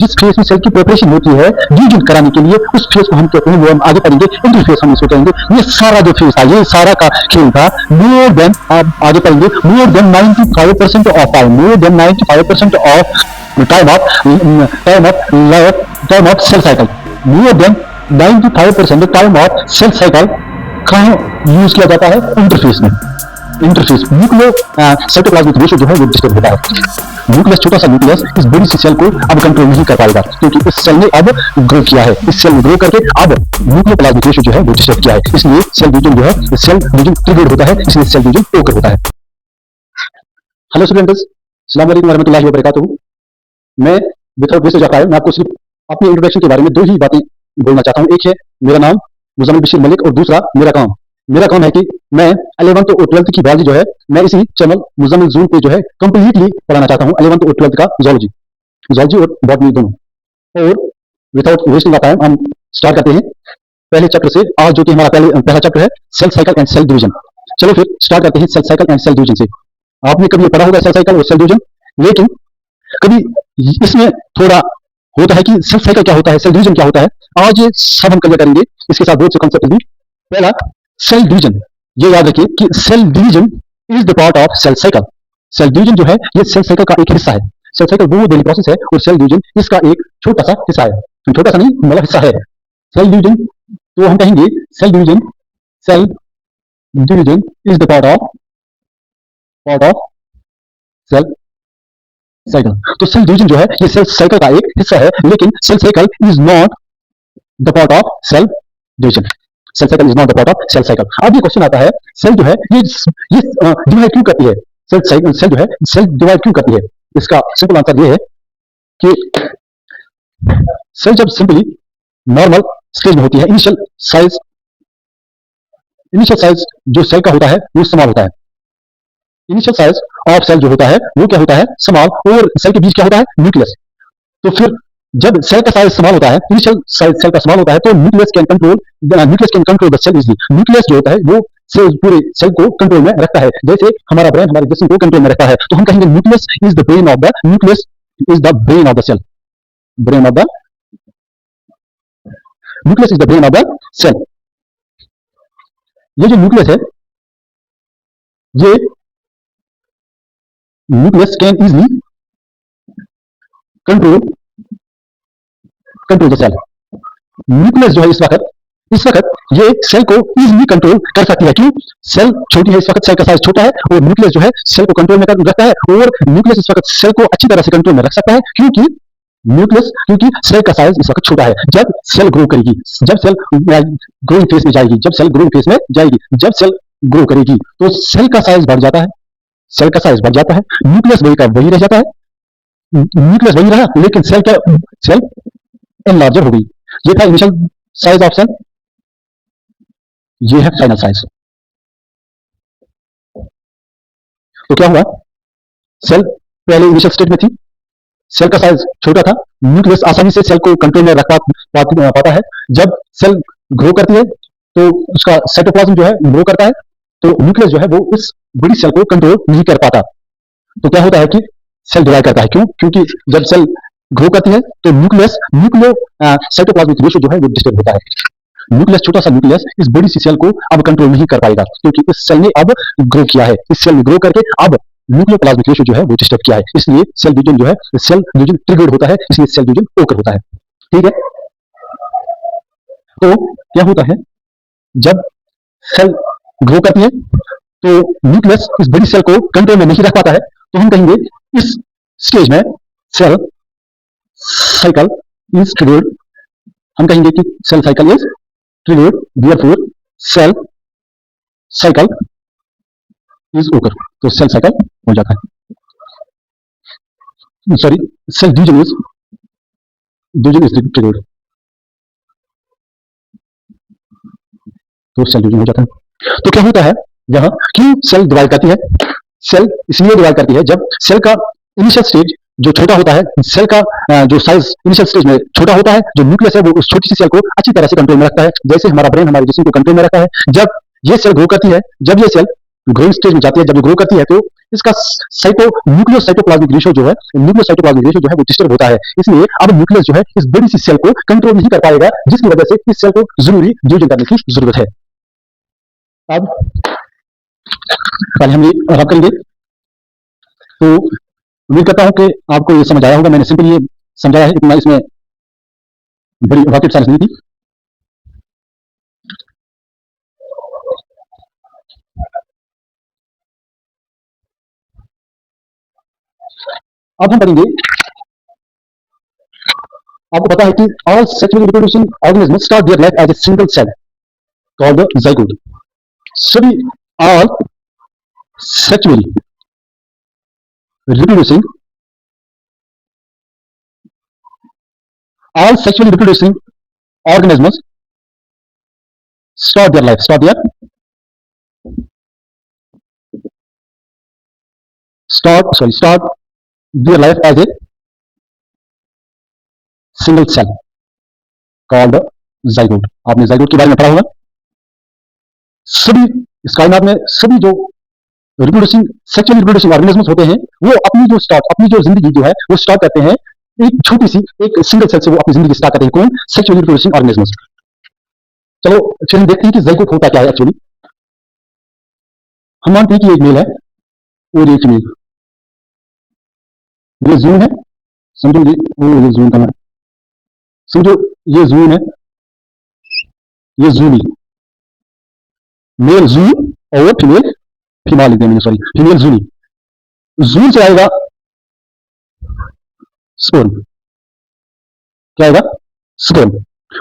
जिस फेज में सेल की प्रिपरेशन होती है डिवीजन कराने के लिए, उस फेज को हम कहते हैं, वो हम आगे पढ़ेंगे, इंटरफेज हम इसको कहेंगे। ये सारा जो फेज था, ये सारा का खेल था, मोर देन, आप आगे पढ़ेंगे, more than 95% of time, more than 95% of time of cell cycle, more than 95% time of cell cycle कहाँ यूज किया जाता है? इंटरफेस में। इंटरफेस न्यूक्लियो साइटोप्लाज्मिक रेशियो जो है वो डिस्टर्ब होता है। न्यूक्लियस, छोटा सा न्यूक्लियस इस बड़ी सी सेल को अब कंट्रोल नहीं कर पाएगा, क्योंकि इस सेल ने अब ग्रो किया है। इस सेल ने ग्रो करके अब न्यूक्लियोप्लाज्मिक रेशियो जो है वो डिस्टर्ब किया है, इसलिए सेल डिवीजन जो है, सेल डिवीजन ट्रिगर्ड होता है, इसलिए सेल डिवीजन ओकर होता है। हेलो स्टूडेंट्स, अस्सलाम वालेकुम वरहमतुल्लाहि वबरकातुहू। मैं विदाउट वेस्टेज ऑफ टाइम मैं आपको सिर्फ अपने इंट्रोडक्शन के बारे में दो ही बातें बोलना चाहता हूँ। एक है मेरा नाम मुज़म्मिल बशीर मलिक, और दूसरा मेरा काम है कि मैं 11th और 12th की बायोलॉजी जो है मैं इसी चैनल मुज़म्मिल ज़ून पे जो है कंप्लीटली पढ़ाना चाहता हूँ, 11th और 12th का ज़ूलॉजी और बॉटनी दोनों। और विदाउट वेस्टिंग ऑफ टाइम हम स्टार्ट करते हैं पहले चैप्टर से, आज जो कि हमारा पहला चैप्टर है cell cycle and cell division. चलो फिर स्टार्ट करते हैं cell cycle and cell division से। आपने कभी पढ़ा होगा सेल साइकिल और सेल डिवीजन, लेकिन कभी इसमें थोड़ा होता है कि सेल साइकिल क्या होता है, सेल डिवीजन क्या होता है। आज ये सब हम क्लियर करेंगे, इसके साथ बहुत से कॉन्सेप्ट भी। पहला, सेल डिवीजन, ये याद रखिए कि cell division is the part of cell cycle. Cell division जो है ये सेल साइकिल का एक हिस्सा है। सेल साइकिल वो डेली प्रोसेस है, और सेल डिवीजन इसका एक छोटा सा हिस्सा है। छोटा सा नहीं, मतलब हिस्सा है सेल डिवीजन। तो हम कहेंगे cell division is the part of cell cycle. तो सेल डिवीजन जो है ये सेल साइकिल का एक हिस्सा है, लेकिन cell cycle is not the part of cell division. Cell cycle is not the part of cell cycle. अब ये क्वेश्चन आता है, सेल जो है ये डिवाइड क्यों करती है? सेल जो है सेल डिवाइड क्यों करती है? इसका सिंपल आंसर ये है कि सेल जब सिंपली नॉर्मल स्टेज में होती है, इनिशियल साइज जो सेल का होता है वो स्मॉल होता है। इनिशियल साइज ऑफ सेल जो होता है वो क्या होता है? स्मॉल। और सेल के बीच क्या होता है? न्यूक्लियस। तो फिर जब सेल का साइज स्मॉल होता है, इनिशियल साइज सेल का स्मॉल होता है, तो nucleus can control the cell easily. Nucleus जो होता है वो पूरे सेल को कंट्रोल में रखता है, जैसे हमारा ब्रेन हमारे जिस्म को कंट्रोल में रखता है। तो हम कहेंगे nucleus is the brain of the cell. Nucleus is the brain of the cell. ये जो न्यूक्लियस है, ये nucleus can easily control the cell. Nucleus जो है इस वक्त ये सेल को इजीली कंट्रोल कर सकती है। क्यों? सेल छोटी है, इस वक्त सेल का साइज छोटा है, और न्यूक्लियस जो है सेल को कंट्रोल में रखता है, और न्यूक्लियस इस वक्त सेल को अच्छी तरह से कंट्रोल में रख सकता है। क्योंकि सेल का साइज इस वक्त छोटा है। जब सेल ग्रो करेगी, जब सेल ग्रोइंग फेज में जाएगी, जब सेल ग्रो करेगी, तो सेल का साइज बढ़ जाता है, न्यूक्लियस वही का वही रह जाता है। न्यूक्लियस वही रहा, लेकिन सेल एनलार्जर हो गई। ये था इनिशियल साइज ऑफ सेल, ये है फाइनल साइज। तो क्या हुआ? सेल पहले इनिशियल स्टेट में थी, सेल का साइज छोटा था, न्यूक्लियस आसानी से सेल को कंट्रोल में रख पाता है। जब सेल ग्रो करती है तो उसका साइटोप्लाज्म जो है ग्रो करता है, तो न्यूक्लियस जो है वो इस बड़ी सेल को कंट्रोल नहीं कर पाता। तो क्या होता है कि सेल डिवाइड करता है। क्यों? क्योंकि जब सेल ग्रो करती है तो न्यूक्लियो साइटोप्लाज्मिक रेशियो जो है वो डिस्टर्ब होता है। न्यूक्लियस, छोटा सा न्यूक्लियस इस बड़ी सी सेल को अब कंट्रोल नहीं कर पाएगा, क्योंकि इस सेल ने अब ग्रो किया है। इस सेल ने ग्रो करके अब न्यूक्लियोप्लाज्मिक रेशियो जो है वो डिस्टर्ब किया है, इसलिए सेल डिवीजन जो है सेल डिवीजन ट्रिगर्ड होता है, इसलिए सेल डिवीजन ओकर होता है। ठीक है, तो क्या होता है जब सेल ग्रो करती है तो न्यूक्लियस इस बड़ी सेल को कंट्रोल में नहीं रख पाता है, तो हम कहेंगे इस स्टेज में सेल साइकिल इज ट्रिगर्ड। हम कहेंगे कि cell cycle is triggered, therefore cell cycle is occur. तो सेल साइकिल हो जाता है, sorry cell division is triggered, तो सेल डिवीजन हो जाता है। तो क्या होता है यहां, क्यों सेल डिवाइड करती है? सेल इसलिए डिवाइड करती है जब सेल का इनिशियल स्टेज जो छोटा होता है, सेल का जो साइज इनिशियल स्टेज में छोटा होता है, जो न्यूक्लियस है वो उस छोटी सी सेल को अच्छी तरह से कंट्रोल में रखता है, जैसे हमारा ब्रेन हमारे जिस्म को कंट्रोल में रखता है। जब ये सेल ग्रो करती है, जब ये सेल ग्रोइंग स्टेज में जाती है, जब ये ग्रो करती है तो इसका न्यूक्लियोसाइटोप्लाज्मिक रेशियो जो है, न्यूक्लियोसाइटोप्लाज्मिक रेशियो जो है वो डिस्टर्ब होता है। इसलिए अब न्यूक्लियस जो है इस बड़ी सी सेल को कंट्रोल नहीं कर पाएगा, जिसकी वजह से इस सेल को जरूरी डिवीजन करने की जरूरत है। अब पहले हम ये रब करेंगे, तो उम्मीद करता हूं कि आपको ये समझ आया होगा। मैंने सिंपल ये समझाया है, इतना इसमें बड़ी रॉकेट साइंस नहीं थी। अब हम पढ़ेंगे, आपको पता है कि all sexually reproducing organism start their life as a single cell called the zygote. सभी all sexually reproducing all sexually reproducing organisms start their life as a single cell called zygote. आपने zygote के बारे में पढ़ा होगा। सभी इस कायनात में सभी जो सेक्सुअली रिप्रोड्यूसिंग ऑर्गेनिजम्स होते हैं, वो अपनी जो जिंदगी जो है वो स्टार्ट करते हैं एक छोटी सी एक सिंगल सेल से। वो अपनी जिंदगी स्टार्ट करते हैं। कौन? Sexually reproducing organisms. चलो फिर हम देखते हैं कि zygote होता क्या है एक्चुअली। हम मानते हैं कि एक मेल है और एक फीमेल। ये जून है, समझो ये जून का नाम, समझो ये जून है, ये जूनी, मेल जून और फीमेल फीमेल लिख देंगे, सॉरी फीमेल जूनी। जून से आएगा स्पर्म, क्या आएगा? स्पर्म।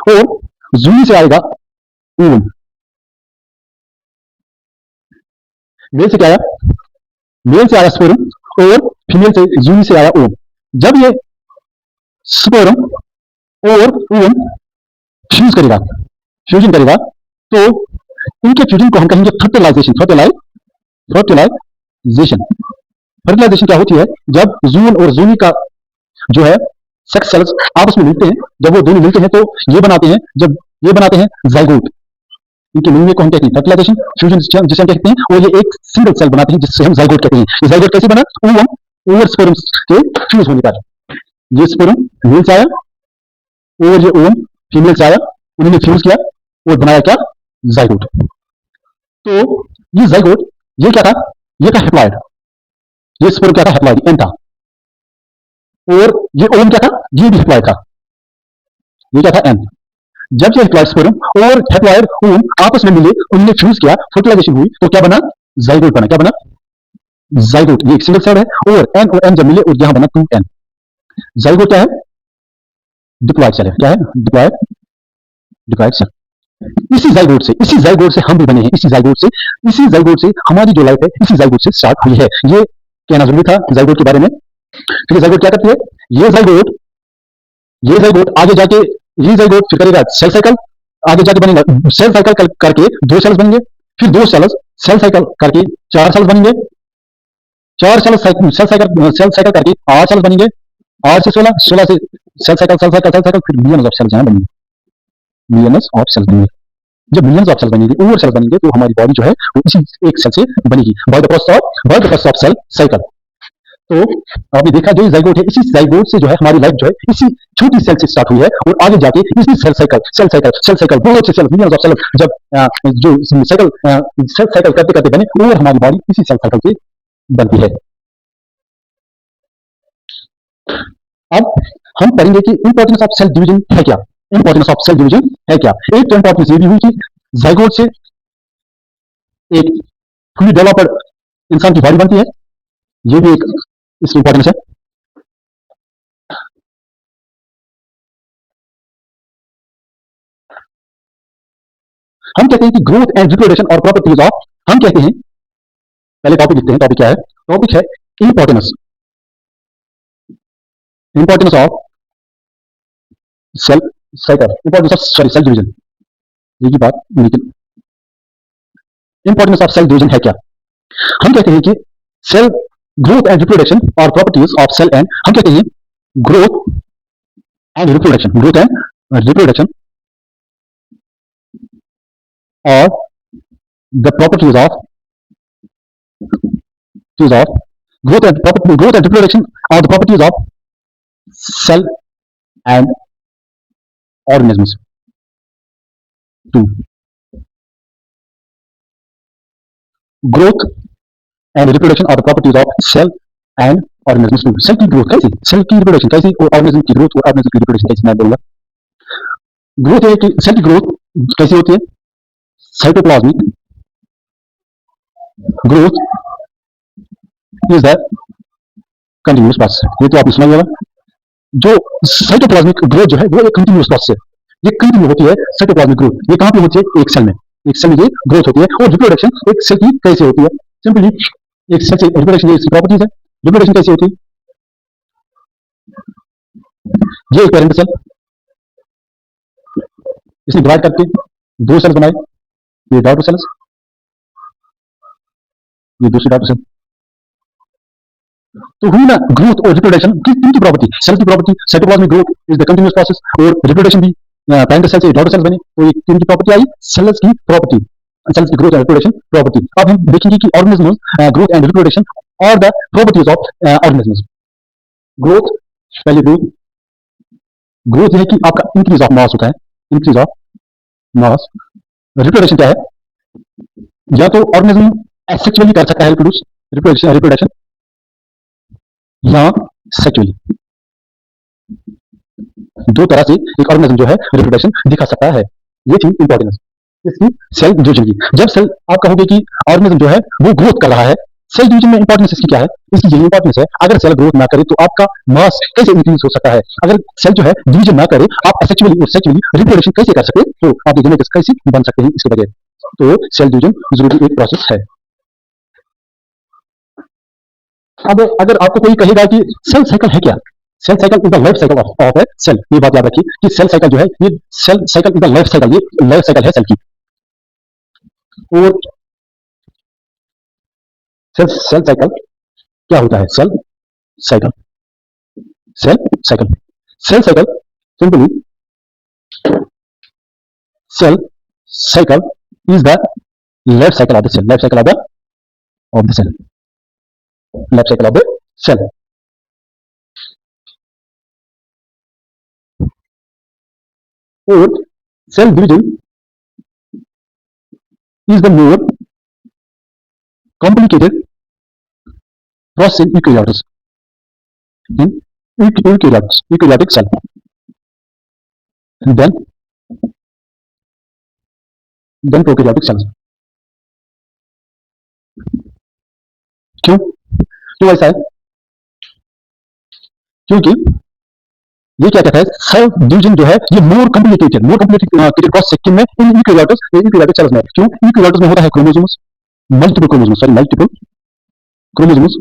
और जूनी से आएगा ओवम। मेल से क्या आया? मेल से आया स्पर्म और फीमेल से जूनी से आया ओवम। जब ये स्पर्म और ओवम फ्यूजन करेगा तो इनके फ्यूजन को हम कहेंगे फर्टिलाइजेशन। फर्टिलाइजेशन क्या होती है? जब जून और जूनी का जो है सेक्स सेल्स आपस में मिलते हैं, जब वो दोनों मिलते हैं तो ये बनाते हैं zygote। इनके मिलने को हम कहते हैं फर्टिलाइजेशन, फ्यूजन जिसे हम कहते हैं, और ये एक सिंगल सेल बनाते हैं जिससे हम zygote कहते हैं। ये zygote कैसे बना? ओवम और स्पर्म के फ्यूज होने पर। ये स्पर्म मेल से आया और ये ओवम फीमेल से आया, उन्होंने फ्यूज किया और बनाया क्या? zygote। तो ये zygote ये क्या था? ये था हैप्लॉइड। ये स्पर्म क्या था? हैप्लॉइड, एन था। और ये ओवम क्या था? ये भी हैप्लॉइड था। ये क्या था? एन। जब ये हैप्लॉइड स्पर्म और हैप्लॉइड ओवम आपस में मिले, उन्होंने फ्यूज किया, फर्टिलाइजेशन हुई, तो क्या बना? zygote बना। क्या बना? zygote। ये एक सिंगल सेल है और एन जब मिले और यहां बना 2n। zygote क्या है? डिप्लॉइड सेल है। क्या है? Diploid cell. इसी zygote से हम भी बने हैं। इसी zygote से हमारी जो लाइफ है इसी zygote से स्टार्ट हुई है। ये कहना जरूरी था zygote के बारे में। फिर zygote क्या करती है? ये zygote आगे जाके ये zygote फिर करेगा सेल साइकिल, आगे जाके बनेगा सेल साइकिल करके 2 सेल्स बनेंगे, फिर 2 सेल्स सेल साइकिल करके 4 सेल्स बनेंगे, 4 सेल साइकिल करके 8 सेल्स बनेंगे, 8 से 16, 16 से सेल साइकिल, फिर मिलियंस ऑफ सेल्स बनेंगे। जब मिलियंस ऑफ सेल्स बनेंगे, ओवर सेल्स बनेंगे, तो हमारी बॉडी जो है वो इसी एक सेल से बनेगी by the process of cell cycle. तो आपने देखा जो zygote है, इसी zygote से जो है हमारी लाइफ जो है इसी छोटी सेल से स्टार्ट हुई है और आगे जाके इसी सेल साइकिल बहुत से सेल, मिलियंस ऑफ सेल जब जो सेल साइकिल करते बने और हमारी बॉडी इसी सेल साइकिल से बनती है। अब हम पढ़ेंगे कि इंपॉर्टेंस ऑफ सेल डिवीजन है क्या। एक तो इंपॉर्टेंस ये भी हुई कि zygote से एक फुली डेवलप्ड इंसान की बॉडी बनती है। ये भी एक इसकी इंपॉर्टेंस है। हम कहते हैं कि ग्रोथ एंड रिप्रोडक्शन और प्रॉपर्टीज ऑफ, हम कहते हैं, पहले टॉपिक लिखते हैं। टॉपिक क्या है? टॉपिक है importance of cell cycle, cell division. एक ही बात, लेकिन इंपॉर्टेंस ऑफ सेल डिवीजन है क्या? हम कहते हैं कि सेल ग्रोथ एंड रिप्रोडक्शन और प्रॉपर्टीज ऑफ सेल एंड, हम कहते हैं ग्रोथ एंड रिप्रोडक्शन और the properties of properties of growth and reproduction are the properties of cell and organisms. 2. Growth and reproduction are the properties of cell and organisms. 2. Cell की growth कैसी, cell की reproduction कैसी और organism की growth और organism की reproduction कैसी, मैं बोलूंगा। ग्रोथ है कि सेल की ग्रोथ कैसी होती है, cytoplasmic growth is the continuous process. ये तो आपने सुना ही होगा। जो साइटोप्लाज्मिक ग्रोथ जो है वो एक कंटिन्यूस प्रोसेस है, ये कंटिन्यू होती है। साइटोप्लाज्मिक ग्रोथ ये कहां पे होती है, एक सेल में, एक सेल में ये ग्रोथ होती है। और रिप्रोडक्शन एक सेल की कैसे होती है, सिंपली एक सेल से रिप्रोडक्शन, ये इसकी प्रॉपर्टीज है। रिप्रोडक्शन कैसे होती है, ये एक पेरेंट सेल, इसने डिवाइड करके दो सेल्स बनाए, ये डॉटर सेल्स, ये दूसरी डॉटर सेल। तो हुई ना ग्रोथ और रिप्रोडक्शन की प्रॉपर्टी, सेल की property cytoplasmic growth is the continuous process, और रिप्रोडक्शन भी पेरेंट सेल से डॉटर सेल्स बने, तो ये तीन की प्रॉपर्टी आई, सेल्स की प्रॉपर्टी, सेल्स की ग्रोथ एंड रिप्रोडक्शन प्रॉपर्टी। अब हम देखेंगे कि ऑर्गेनिज्म ग्रोथ एंड रिप्रोडक्शन और the properties of organism. Growth, पहले ग्रोथ है कि आपका इंक्रीज ऑफ मास होता है, इंक्रीज ऑफ मास। रिप्रोडक्शन क्या है, या तो ऑर्गेनिज्म एसेक्सुअली कर सकता है रिप्रोड्यूस, रिप्रोडक्शन, या सेक्सुअली। दो तरह से एक ऑर्गेनिज्म जो है रिप्रोडक्शन दिखा सकता है। ये थी इंपॉर्टेंस इसकी सेल डिवीजन की। जब सेल आप कहोगे कि ऑर्गेनिज्म जो है वो ग्रोथ कर रहा है, सेल डिवीजन में इंपॉर्टेंस इसकी क्या है, इसकी यही इंपॉर्टेंस है। अगर सेल ग्रोथ ना करे तो आपका मास कैसे इंक्रीज हो सकता है, अगर सेल जो है डिवीजन ना करे, आप एसेक्सुअली और सेक्सुअली रिप्रोडक्शन कैसे कर सकते, तो आपके जेनेटिक्स कैसे बन सकते हैं इसके बगैर। तो सेल डिवीजन जरूरी एक प्रोसेस है। अब अगर आपको कोई कहेगा कि सेल साइकिल है क्या, cell cycle is the life cycle of a cell, ये बात याद रखिए कि सेल साइकिल जो है, ये cell cycle is the life cycle, ये लाइफ साइकिल है सेल की। और सेल साइकिल क्या होता है, cell cycle, cell cycle, cell cycle simply, cell cycle is the life cycle of the cell, life cycle of the cell, life cycle of the cell. और cell division is the more complicated process in eukaryotes, in eukaryotic cell than prokaryotic cells। क्यों ऐसा है, क्योंकि ये क्या कहता है, cell division जो है ये मोर कॉम्प्लिकेटेड प्रोसेस किन में, इन यूकेरियोटिक सेल्स में। क्यों, यूकेरियोट्स में होता है क्रोमोसोम्स, मल्टीपल क्रोमोसोम्स,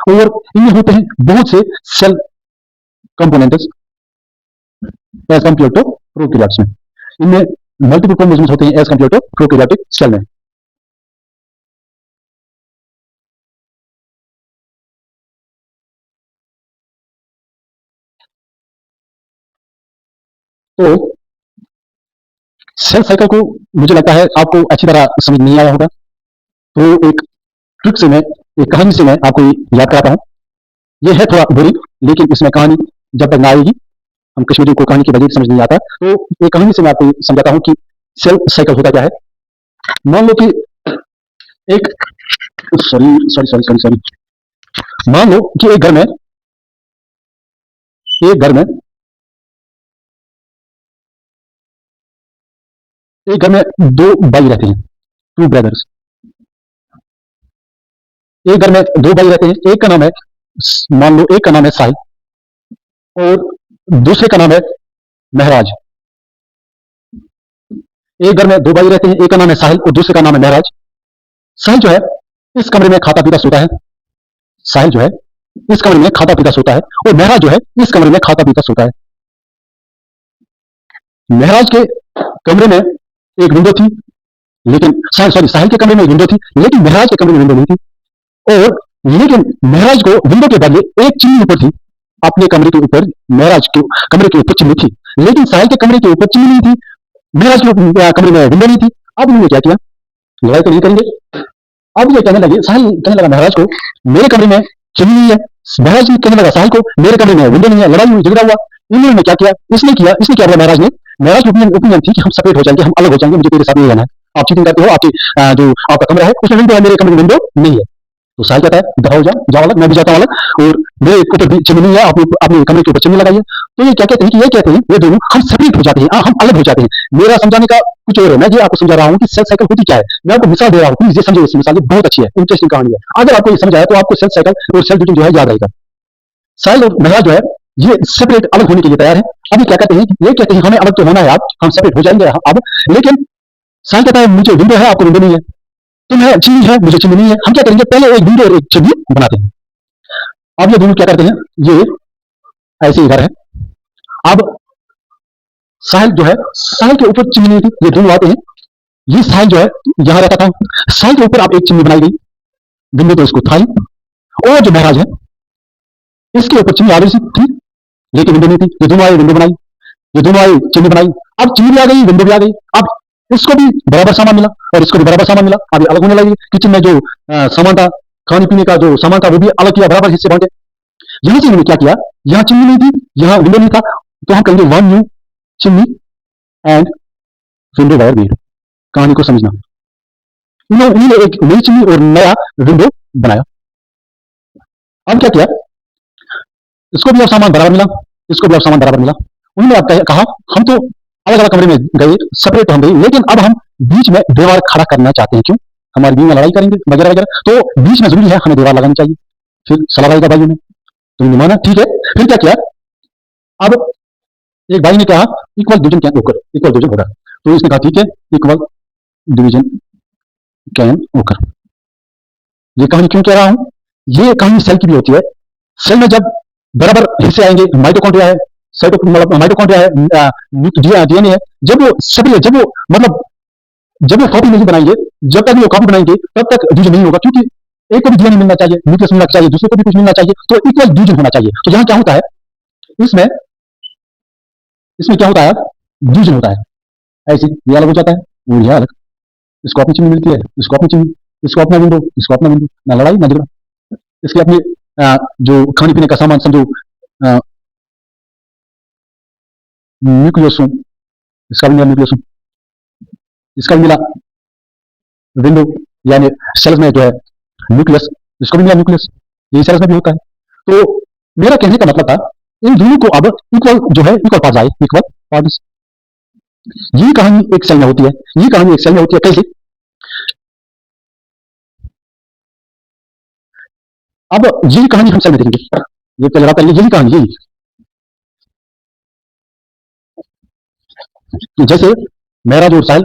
और इनमें होते हैं बहुत से cell components as compare to prokaryotes में। इनमें मल्टीपल क्रोमोसोम्स होते हैं as compare to prokaryotic cell में। तो सेल साइकिल को मुझे लगता है आपको अच्छी तरह समझ नहीं आया होगा, तो एक ट्रिक से मैं, एक कहानी से मैं आपको याद कराता हूं। ये है थोड़ा बोरिंग, लेकिन इसमें कहानी जब तक ना आएगी, हम कश्मीरी को कहानी के बगैर समझ नहीं आता, तो एक कहानी से मैं आपको समझाता हूं कि सेल साइकिल होता क्या है। मान लो कि एक सॉरी मान लो कि एक घर में दो भाई रहते हैं, टू ब्रदर्स। एक घर में दो भाई रहते हैं, एक का नाम है, मान लो एक का नाम है साहिल और दूसरे का नाम है महराज। एक घर में दो भाई रहते हैं, एक का नाम है साहिल और दूसरे का नाम है महराज। साहिल जो है इस कमरे में खाता पीता सोता है, साहिल जो है इस कमरे में खाता पीता सोता है, और महराज जो है इस कमरे में खाता पीता सोता है। महराज के कमरे में एक विंडो थी, लेकिन साहिल के कमरे में विंडो थी, लेकिन महराज के कमरे में विंडो नहीं थी। और लेकिन महराज को विंडो के बदले एक चिमनी ऊपर थी, अपने कमरे के ऊपर, महराज के कमरे के ऊपर चिमनी थी, लेकिन साहिल के कमरे के ऊपर चिमनी नहीं थी, महराज के कमरे में विंडो नहीं थी। अब उन्होंने क्या किया, लड़ाई तो नहीं करेंगे, अब ये कहने लगे, साहिल कहने लगा महाराज को, मेरे कमरे में चिमनी नहीं है। महाराज जी कहने लगा साहिल को, मेरे कमरे में विंडो नहीं है। लड़ाई हुई, झगड़ा हुआ। इन्होंने क्या किया, इसने क्या बोला महाराज ने, महाराज की ओपिनियन थी कि हम सेपरेट हो जाएंगे, हम अलग हो जाएंगे, मुझे तेरे साथ नहीं रहना है। आप चीटिंग करते हो, आपकी जो आपका कमरा है उसमें विंडो है, मेरे कमरे में विंडो नहीं है। तो साहिल कहता है दफा हो जाओ अलग, मैं भी जाता हूँ अलग, और मेरे ऊपर भी चिमनी है, आप अपने कमरे के ऊपर चिमनी लगाइए। तो ये क्या कहते हैं कि ये कहते हैं, ये दोनों हम सेपरेट हो जाते हैं, हम अलग हो जाते हैं। मेरा समझाने का कुछ और है, मैं ये आपको समझा रहा हूँ कि सेल साइकिल होती क्या है। मैं आपको मिसाल दे रहा हूँ, प्लीज ये समझो, इस मिसाल ये बहुत अच्छी है, इंटरेस्टिंग कहानी है। अगर आपको ये समझ आया तो आपको सेल साइकिल और सेल ड्यूटी जो है याद आएगा। साहिल और महराज जो है ये सेपरेट अलग होने के लिए तैयार है। अभी क्या कहते हैं, ये कहते हैं हमें अलग तो होना है, आप हम सेपरेट हो जाएंगे अब, लेकिन साहिल कहता है मुझे विंडो है, आपको विंडो नहीं है, तुम्हें चिमनी है, मुझे चिमनी नहीं है। हम क्या करेंगे, पहले एक विंडो और एक चिमनी बनाते हैं। अब ये दोनों क्या करते हैं, ये ऐसे इधर है। अब साहिल जो है, साहिल के ऊपर चिमनी थी, ये दोनों आते हैं। ये साहिल जो है यहां रहता था, साहिल के ऊपर अब एक चिमनी बनाई गई, विंडो तो इसको था ही। और जो महाराज है इसके ऊपर चिमनी आगे थी लेकिन विंडो नहीं थी। ये दोनों आए, विंडो बनाई, ये दोनों आए, चिमनी बनाई। अब चिमनी आ गई, विंडो भी आ गई। अब इसको भी बराबर सामान मिला और इसको भी बराबर सामान मिला। अब अलग होने लगी। किचन में जो सामान था, खाने पीने का जो सामान था, वो भी अलग किया, बराबर हिस्से बांटे। यहां से इन्होंने क्या किया, यहाँ चिमनी नहीं थी, यहाँ विंडो नहीं था, तो हम कहेंगे one new chimney and window wire made. कहानी को समझना, इन्होंने एक नई चिमनी और नया विंडो बनाया। अब क्या किया, इसको भी अब सामान बराबर मिला, इसको भी अब सामान बराबर मिला। उन्होंने अब कहा हम तो अलग अलग कमरे में गए, सेपरेट तो हम गए, लेकिन अब हम बीच में दीवार खड़ा करना चाहते हैं। क्यों, हमारी बीच में लड़ाई करेंगे वगैरह वगैरह, तो बीच में जरूरी है हमें दीवार लगानी चाहिए। फिर सलाह आएगा भाइयों ने, तुमने माना ठीक है। फिर क्या किया, अब एक भाई ने कहा इक्वल डिवीजन कैन ओकर, इक्वल डिवीजन होगा। तो इसने कहा ठीक है, इक्वल डिवीजन कैन ओकर। ये कहानी क्यों कह रहा हूं, ये कहानी सेल की भी होती है। सेल में जब बराबर हिस्से आएंगे, माइटोकॉन्ड्रिया है, माइटोकॉन्ड्रिया है, डीएनए है, जब वो सक्रिय, जब वो कॉपी नहीं बनाएंगे, जब तक वो कॉपी बनाएंगे तब तक डिवीजन नहीं होगा, क्योंकि एक को भी डीएनए मिलना चाहिए, न्यूक्लियस मिलना चाहिए, दूसरे को भी कुछ मिलना चाहिए, तो इक्वल डिवीजन होना चाहिए। तो यहां क्या होता है, इसमें इसमें क्या होता है, डिवीजन होता है। ऐसे ये अलग हो जाता है, वो यह अलग, इसको अपनी चिमनी मिलती है, इसको अपनी चिमनी, इसको अपना विंडो, इसको अपना विंडो, ना लड़ाई ना झगड़ा। इसके अपने जो खाने पीने का सामान समझो, न्यूक्लियोसोम, इसका भी मिला न्यूक्लियोसोम, इसका भी मिला विंडो, यानी सेल्स में जो है न्यूक्लियस, इसको भी मिला न्यूक्लियस, यही सेल्स में भी होता है। तो मेरा कहने का मतलब था, इन दोनों को अब इक्वल जो है, इक्वल पार्ट्स आए, इक्वल पार्ट्स। ये कहानी एक सेल में होती है, ये कहानी एक सेल में होती है। कैसे, अब यही कहानी हम सेल में देखेंगे, ये पहले बात करेंगे, यही कहानी, यही जैसे महराज और साहिल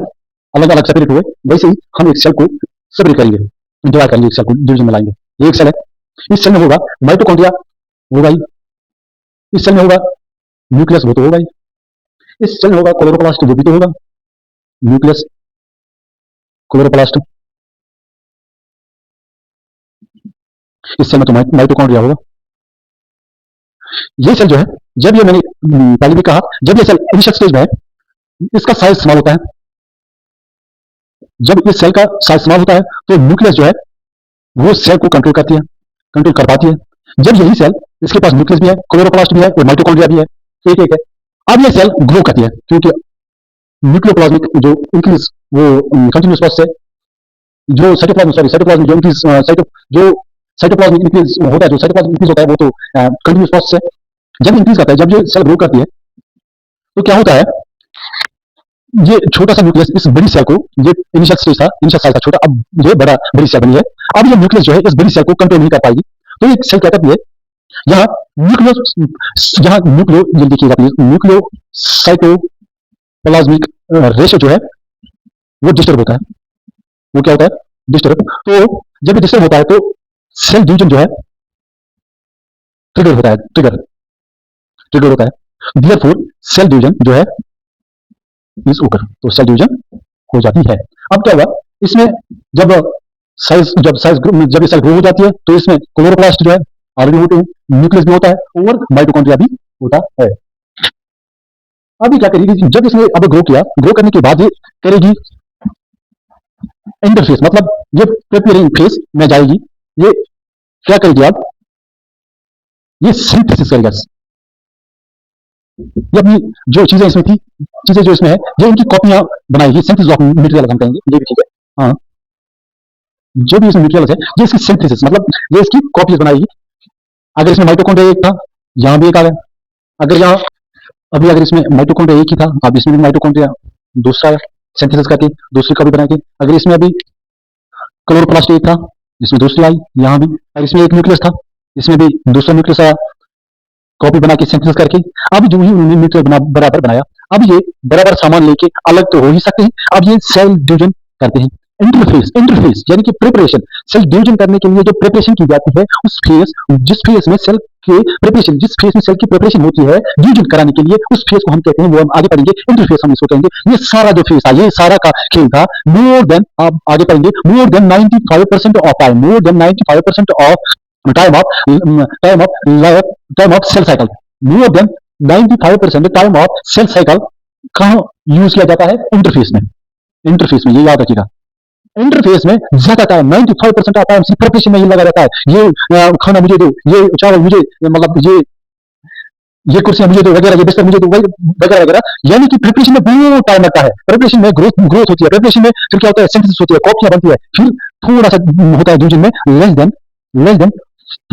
अलग अलग सेपरेट हुए, वैसे ही हम एक सेल को सेपरेट करेंगे, डिवाइड करेंगे, एक सेल को डिवीजन में लाएंगे। ये एक सेल है, इस सेल में होगा माइटोकॉन्ड्रिया, होगा ही, इस सेल में होगा न्यूक्लियस, वो तो होगा ही, इस सेल में होगा क्लोरोप्लास्ट, वो भी तो होगा, न्यूक्लियस क्लोरोप्लास्ट, इस सेल में तो माइटोकॉन्ड्रिया होगा। ये सेल जो है, जब ये मैंने पहले भी कहा, जब ये सेल इनिशियल स्टेज में है, इसका साइज स्मॉल होता है। जब इस सेल का साइज स्मॉल होता है तो न्यूक्लियस जो है वो सेल को कंट्रोल करती है, कंट्रोल कर पाती है। जब यही सेल, इसके पास न्यूक्लियस भी है, क्लोरोप्लास्ट भी है और माइटोकॉन्ड्रिया भी है, एक एक है। अब ये सेल ग्रो करती है, क्योंकि न्यूक्लियोप्लाज्मिक जो इंक्रीज, वो कंटिन्यूस प्रोसेस है। जो साइटोप्लाज्म जो इंक्रीज, जो साइटोप्लाज्मिक इंक्रीज होता है, जो साइटोप्लाज्म इंक्रीज होता है, वो तो कंटिन्यूस प्रोसेस है। जब इंक्रीज करता है, जब ये सेल ग्रो करती है, तो क्या होता है, ये छोटा सा न्यूक्लियस इस बड़ी सेल को, ये इनिशियल स्टेज था, इनिशियल साइज था छोटा, अब ये बड़ी सेल बनी है। अब ये न्यूक्लियस जो है इस बड़ी सेल को कंट्रोल नहीं कर पाएगी, तो एक सेल क्या करती है, यहाँ न्यूक्लियो, ये देखिएगा प्लीज, न्यूक्लियो साइटोप्लाज्मिक रेशो जो है वो डिस्टर्ब होता है। वो क्या होता है, डिस्टर्ब। तो जब डिस्टर्ब होता है तो सेल डिवीजन जो है ट्रिगर होता है, ट्रिगर होता है। देयरफॉर सेल डिवीजन जो है इज ओकर, तो सेल डिवीजन हो जाती है। अब क्या हुआ, इसमें जब ये सेल ग्रो हो जाती है, तो इसमें क्लोरोप्लास्ट जो है ऑलरेडी होते हैं, न्यूक्लियस भी होता है और माइटोकॉन्ड्रिया भी होता है। अभी क्या करेगी, जब इसने अब ग्रो किया, ग्रो करने के बाद ये करेगी इंटरफेस, मतलब ये प्रिपेयरिंग फेज में जाएगी, ये क्या करेगी अब, ये सिंथेसिस करेगा। ये अपनी जो चीजें इसमें थी, चीजें जो इसमें है, ये इनकी कॉपियां बनाएगी, सिंथेसिस ऑफ मटेरियल हम कहेंगे, ये भी ठीक है। हाँ, जो भी इसमें मटेरियल है, ये इसकी सिंथेसिस मतलब ये इसकी कॉपीज बनाएगी। अगर इसमें माइटोकॉन्ड्रिया एक था, यहाँ भी एक आ गया। अगर यहाँ अभी अगर इसमें माइटोकॉन्ड्रिया एक ही था, अब इसमें भी माइटोकॉन्ड्रिया दूसरा सिंथेसिस करके दूसरी कॉपी बनाएगी। अगर इसमें अभी क्लोरोप्लास्ट एक था, इसमें दूसरी आई, यहाँ भी। और इसमें एक न्यूक्लियस था, इसमें भी दूसरा न्यूक्लियस आया, कॉपी बना के सिंथेसिस करके। अब जो ही उन्होंने न्यूक्लियर बराबर बनाया, अब ये बराबर सामान लेके अलग तो हो ही सकते हैं, अब ये सेल डिवीजन करते हैं। इंटरफेस, इंटरफेस यानी कि प्रिपरेशन, सेल डिवीजन करने के लिए जो प्रिपरेशन की जाती है, उस फेज, जिस फेज में सेल के प्रिपरेशन, जिस फेज में सेल की प्रिपरेशन होती है डिवीजन कराने के लिए, उस फेज को हम कहते हैं, वो हम आगे पढ़ेंगे, इंटरफेस हम इसको कहेंगे। ये सारा जो फेज था, ये सारा का खेल था, मोर देन, आप आगे पढ़ेंगे, more than 95% of time, more than 95% of time of time of time of cell cycle, more than 95% time of cell cycle कहाँ यूज किया जाता है, इंटरफेस में। इंटरफेस में, ये याद रखिएगा, इंटरफेस में ज्यादा टाइम 95% टाइम सिर्फ प्रिपरेशन में ही लगा रहता है। ये खाना मुझे दो, ये चावल मुझे, मतलब ये कुर्सियां मुझे दो वगैरह, ये बिस्तर मुझे दो वगैरह वगैरह, यानी कि प्रिपरेशन में बहुत टाइम लगता है। प्रिपरेशन में ग्रोथ होती है, प्रिपरेशन में फिर क्या होता है, सिंथेसिस होती है, कॉपियां बनती है, फिर थोड़ा सा होता है डिवीजन में, less than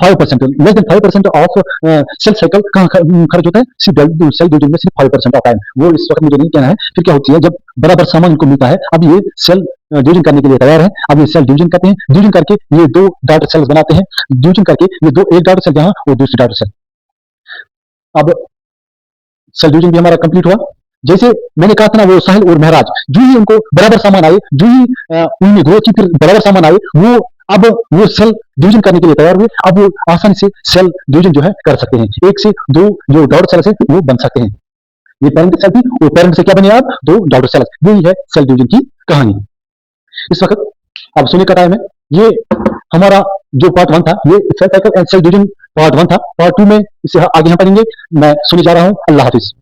5%, less than 5% of cell cycle कहाँ खर्च होता है, सिर्फ सेल डिवीजन में सिर्फ 5% ऑफ टाइम। वो इस वक्त मुझे नहीं कहना है। फिर क्या होती है, जब बराबर सामान इनको मिलता है, अब ये सेल डिवीजन करने के लिए तैयार है। अब ये सेल डिवीजन करते हैं, डिवीजन करके ये दो डॉटर सेल्स बनाते हैं, डिवीजन करके ये दो, एक डॉटर सेल यहाँ और दूसरी डॉटर सेल। अब सेल डिवीजन भी हमारा कंप्लीट हुआ। जैसे मैंने कहा था ना, वो साहिल और महराज, जो ही उनको बराबर सामान आए, जो ही उनमें ग्रोथ की फिर बराबर सामान आए, वो अब वो सेल डिवीजन करने के लिए तैयार हुए। अब वो आसानी से सेल डिवीजन जो है कर सकते हैं, एक से दो जो डॉटर सेल्स है वो बन सकते हैं। ये पेरेंट सेल थी, वो पेरेंट से क्या बने आप, दो डॉटर सेल्स। यही है सेल डिवीजन की कहानी। इस वक्त अब सुनने का टाइम है। ये हमारा जो पार्ट 1 था, ये cell cycle and cell division part 1 था। पार्ट 2 में इसे आगे हम पढ़ेंगे। मैं सुने जा रहा हूँ। अल्लाह हाफिज।